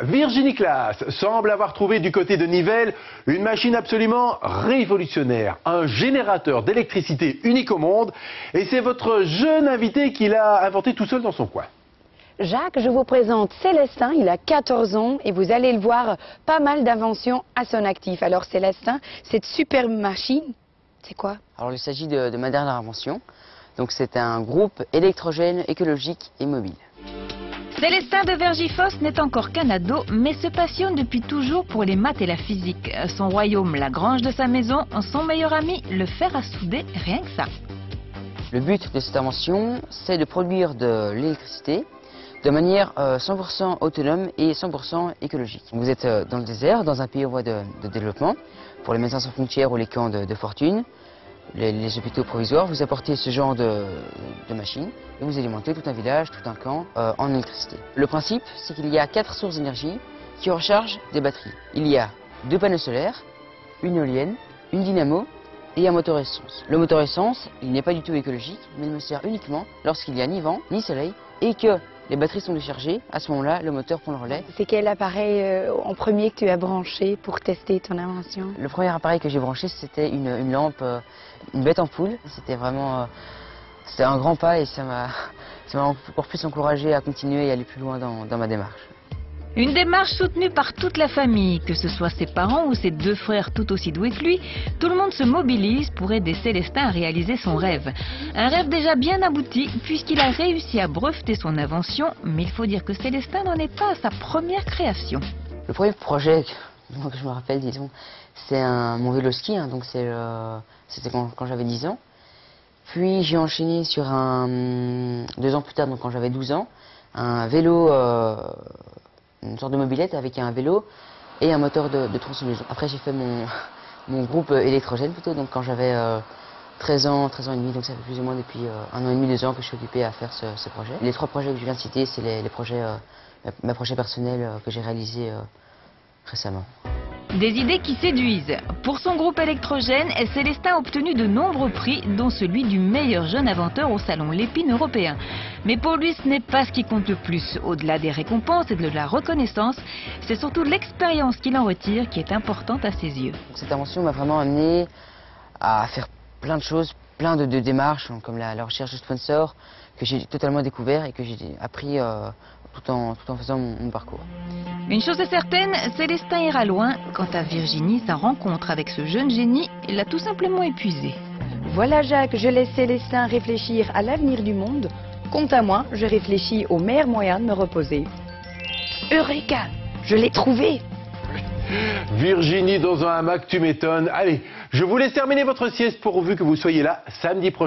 Virginie Claes semble avoir trouvé du côté de Nivelles une machine absolument révolutionnaire, un générateur d'électricité unique au monde, et c'est votre jeune invité qui l'a inventé tout seul dans son coin. Jacques, je vous présente Célestin, il a 14 ans et vous allez le voir, pas mal d'inventions à son actif. Alors Célestin, cette superbe machine, c'est quoi? Alors il s'agit de ma dernière invention, donc c'est un groupe électrogène écologique et mobile. Célestin de Vergifos n'est encore qu'un ado, mais se passionne depuis toujours pour les maths et la physique. Son royaume, la grange de sa maison, son meilleur ami, le fer à souder, rien que ça. Le but de cette invention, c'est de produire de l'électricité de manière 100% autonome et 100% écologique. Vous êtes dans le désert, dans un pays en voie de développement, pour les médecins sans frontières ou les camps de fortune, les hôpitaux provisoires, vous apportez ce genre de machines et vous alimentez tout un village, tout un camp en électricité. Le principe, c'est qu'il y a 4 sources d'énergie qui rechargent des batteries. Il y a 2 panneaux solaires, une éolienne, une dynamo et un moteur essence. Le moteur essence, il n'est pas du tout écologique, mais il me sert uniquement lorsqu'il n'y a ni vent, ni soleil et que les batteries sont déchargées. À ce moment-là, le moteur prend le relais. C'est quel appareil en premier que tu as branché pour tester ton invention? Le premier appareil que j'ai branché, c'était une lampe, une bête ampoule. C'était vraiment c'était un grand pas et ça m'a encore plus encouragé à continuer et aller plus loin dans ma démarche. Une démarche soutenue par toute la famille, que ce soit ses parents ou ses 2 frères tout aussi doués que lui, tout le monde se mobilise pour aider Célestin à réaliser son rêve. Un rêve déjà bien abouti puisqu'il a réussi à breveter son invention, mais il faut dire que Célestin n'en est pas à sa première création. Le premier projet que je me rappelle, disons, c'est mon vélo ski, hein, donc c'était quand j'avais 10 ans. Puis j'ai enchaîné sur 2 ans plus tard, donc quand j'avais 12 ans, un vélo, une sorte de mobilette avec un vélo et un moteur de tronçonneuse. Après j'ai fait mon groupe électrogène plutôt, donc quand j'avais 13 ans et demi, donc ça fait plus ou moins depuis 1 an et demi, 2 ans que je suis occupé à faire ce projet. Les 3 projets que je viens de citer, c'est mes projets personnels que j'ai réalisés récemment. Des idées qui séduisent. Pour son groupe électrogène, Célestin a obtenu de nombreux prix, dont celui du meilleur jeune inventeur au salon Lépine européen. Mais pour lui, ce n'est pas ce qui compte le plus. Au-delà des récompenses et de la reconnaissance, c'est surtout l'expérience qu'il en retire qui est importante à ses yeux. Cette invention m'a vraiment amené à faire plein de choses, plein de démarches, comme la recherche de sponsors, que j'ai totalement découvert et que j'ai appris tout en faisant mon parcours. Une chose est certaine, Célestin ira loin. Quant à Virginie, sa rencontre avec ce jeune génie l'a tout simplement épuisé. Voilà Jacques, je laisse Célestin réfléchir à l'avenir du monde. Quant à moi, je réfléchis au meilleur moyen de me reposer. Eureka! Je l'ai trouvé! Virginie dans un hamac, tu m'étonnes. Allez, je vous laisse terminer votre sieste pourvu que vous soyez là samedi prochain.